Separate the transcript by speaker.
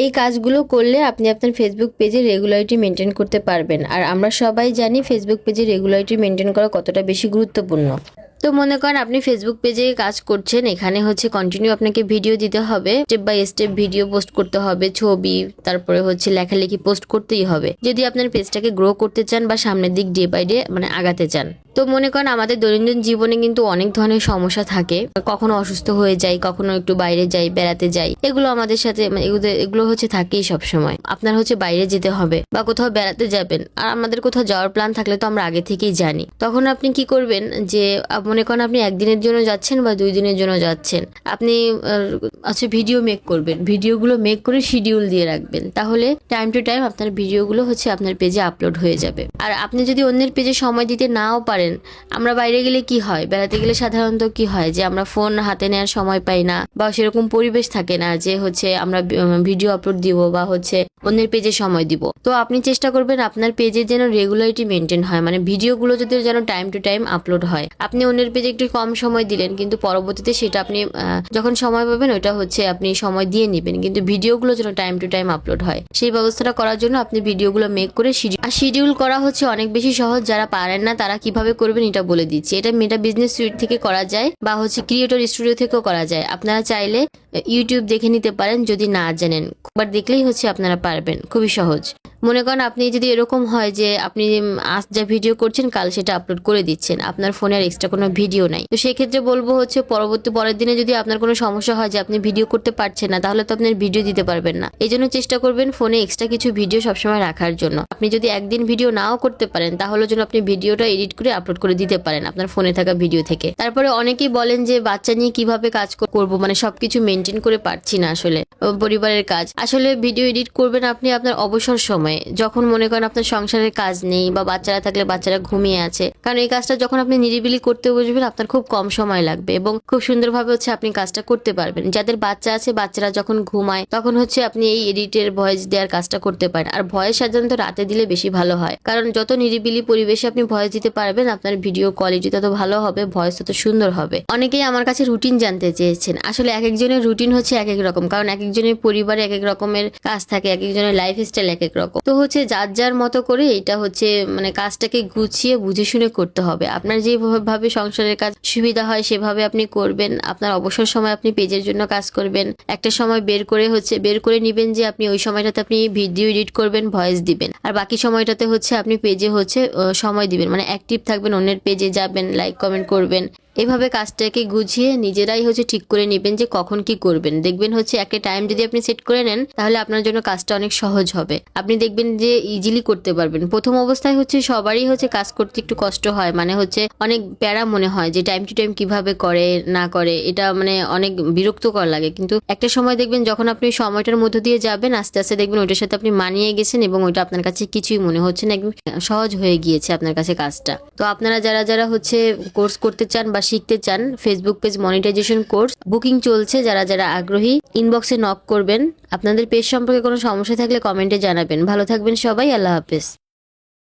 Speaker 1: এই কাজগুলো করলে আপনি আপনার ফেসবুক পেজে রেগুলারিটি মেনটেন করতে পারবেন। আর আমরা সবাই জানি ফেসবুক পেজে রেগুলারিটি মেনটেন করা কতটা বেশি গুরুত্বপূর্ণ। তো মনে করেন আপনি ফেসবুক পেজে কাজ করছেন, এখানে হচ্ছে কন্টিনিউ আপনাকে ভিডিও দিতে হবে, step by step video post করতে হবে, ছবি, তারপরে হচ্ছে লেখালেখি পোস্ট করতেই হবে যদি আপনার পেজটাকে গ্রো করতে চান বা সামনের দিক ডে বাই ডে মানে আগাতে চান। তো মনে করেন আমাদের দৈনন্দিন জীবনে কিন্তু অনেক ধরনের সমস্যা থাকে, কখনো অসুস্থ হয়ে যাই, কখনো একটু বাইরে যাই, বেড়াতে যাই, এগুলো আমাদের সাথে এগুলো হচ্ছে থাকেই সব সময়। আপনার হচ্ছে বাইরে যেতে হবে বা কোথাও বেড়াতে যাবেন, আর আমাদের কোথাও যাওয়ার প্ল্যান থাকলে তো আমরা আগে থেকেই জানি। তখন আপনি কি করবেন যে মনে করেন আপনি একদিনের জন্য যাচ্ছেন বা 2 দিনের জন্য যাচ্ছেন, আপনি আচ্ছা ভিডিও মেক করবেন, ভিডিওগুলো মেক করে শিডিউল দিয়ে রাখবেন, তাহলে টাইম টু টাইম আপনার ভিডিওগুলো হচ্ছে আপনার পেজে আপলোড হয়ে যাবে। আর আপনি যদি অন্যের পেজে সময় দিতে নাও পারেন, আমরা বাইরে গেলে কি হয়, বেড়াতে গেলে সাধারণত কি হয় যে আমরা ফোন হাতে নেওয়ার সময় পাই না বা সেরকম পরিবেশ থাকে না যে হচ্ছে আমরা ভিডিও আপলোড দিব বা হচ্ছে অন্যের পেজে সময় দিব। তো আপনি চেষ্টা করবেন আপনার পেজে যেন রেগুলারিটি মেনটেন হয়, মানে ভিডিওগুলো যদি যেন টাইম টু টাইম আপলোড হয়। আপনি অন্যের পেজে একটু কম সময় দিলেন, কিন্তু পরবর্তীতে সেটা আপনি যখন সময় পাবেন ওইটা হচ্ছে আপনি সময় দিয়ে নেবেন, কিন্তু ভিডিওগুলো যেন টাইম টু টাইম আপলোড হয় সেই ব্যবস্থাটা করার জন্য আপনি ভিডিওগুলো মেক করে শিডিউল করা হচ্ছে অনেক বেশি সহজ। যারা পারেন না তারা কিভাবে করবেন এটা বলে দিচ্ছি। এটা মেটা বিজনেস সুইট থেকে করা যায় বা হচ্ছে ক্রিয়েটর স্টুডিও থেকেও করা যায়। আপনারা চাইলে ইউটিউব দেখে নিতে পারেন যদি না জানেন, একবার দেখলেই হচ্ছে আপনারা পারবেন, খুবই সহজ। মনে করেন আপনি যদি এরকম হয় যে আপনি আজ যা ভিডিও করছেন কাল সেটা আপলোড করে দিচ্ছেন, আপনার ফোনে আর এক্সট্রা কোনো ভিডিও নাই, তো সেক্ষেত্রে বলবো হচ্ছে পরের দিনে যদি আপনার কোনো সমস্যা হয় যে আপনি ভিডিও করতে পারছেন না, তাহলে তো আপনার ভিডিও দিতে পারবেন না। এই জন্য চেষ্টা করবেন ফোনে এক্সট্রা কিছু ভিডিও সবসময় রাখার জন্য। আপনি যদি একদিন ভিডিও নাও করতে পারেন তাহলে যেন আপনি ভিডিওটা এডিট করে আপলোড করে দিতে পারেন আপনার ফোনে থাকা ভিডিও থেকে। তারপরে অনেকেই বলেন যে বাচ্চা নিয়ে কিভাবে কাজ করব, মানে সবকিছু মেনটেন করে পারছি না, আসলে পরিবারের কাজ। আসলে ভিডিও এডিট করবেন আপনি আপনার অবসর সময়ে, যখন মনে করেন আপনার সংসারের কাজ নেই বা বাচ্চারা থাকলে বাচ্চারা ঘুমিয়ে আছে, কারণ এই কাজটা যখন আপনি নিরিবিলি করতে বসবেন আপনার খুব কম সময় লাগবে এবং খুব সুন্দরভাবে হচ্ছে আপনি কাজটা করতে পারবেন। যাদের বাচ্চা আছে বাচ্চারা যখন ঘুমায় তখন হচ্ছে আপনি এই এডিটের ভয়েস দেওয়ার কাজটা করতে পারেন। আর ভয়েস সাধারণত রাতে দিলে বেশি ভালো হয়, কারণ যত নিরিবিলি পরিবেশে আপনি ভয়েস দিতে পারবেন আপনার ভিডিও কোয়ালিটি তত ভালো হবে, ভয়েস তত সুন্দর হবে। অনেকেই আমার কাছে রুটিন জানতে চেয়েছেন। আসলে এক একজনের রুটিন হচ্ছে এক এক রকম, কারণ এক একজনের পরিবারে এক এক রকমের কাজ থাকে, এক একজনের লাইফ স্টাইল এক এক রকম। তো হচ্ছে যার যার মতো করে এটা হচ্ছে মানে কাজটাকে গুছিয়ে বুঝে শুনে করতে হবে। আপনার যেভাবে সংসারের কাজ সুবিধা হয় সেভাবে আপনি করবেন। আপনার অবসর সময় আপনি পেজের জন্য কাজ করবেন, একটা সময় বের করে নিবেন যে আপনি ওই সময়টাতে আপনি ভিডিও এডিট করবেন, ভয়েস দিবেন, আর বাকি সময়টাতে হচ্ছে আপনি পেজে হচ্ছে সময় দিবেন, মানে অ্যাক্টিভ থাকবেন, অন্যের পেজে যাবেন, লাইক কমেন্ট করবেন। এভাবে কাজটাকে গুছিয়ে নিজেরাই হচ্ছে ঠিক করে নেবেন যে কখন কি করবেন। দেখবেন হচ্ছে একটা টাইম যদি আপনি সেট করে নেন তাহলে আপনার জন্য কাজটা অনেক সহজ হবে, আপনি দেখবেন যে ইজিলি করতে পারবেন। প্রথম অবস্থায় হচ্ছে সবারই হচ্ছে কাজ করতে একটু কষ্ট হয়, মানে হচ্ছে অনেক প্যারা মনে হয় যে টাইম টু টাইম কিভাবে করে না করে, এটা মানে অনেক বিরক্তকর লাগে। কিন্তু একটা সময় দেখবেন যখন আপনি সময়টার মধ্য দিয়ে যাবেন আস্তে আস্তে দেখবেন ওইটার সাথে আপনি মানিয়ে গেছেন এবং ওইটা আপনার কাছে কিছুই মনে হচ্ছে না, একদম সহজ হয়ে গিয়েছে আপনার কাছে কাজটা। তো আপনারা যারা হচ্ছে কোর্স করতে চান বা শিখতে চান, Facebook page monetisation course booking চলছে, যারা আগ্রহী ইনবক্সে নক করবেন। আপনাদের পেজ সম্পর্কে কোনো সমস্যা থাকলে কমেন্টে জানাবেন। ভালো থাকবেন সবাই, আল্লাহ হাফেজ।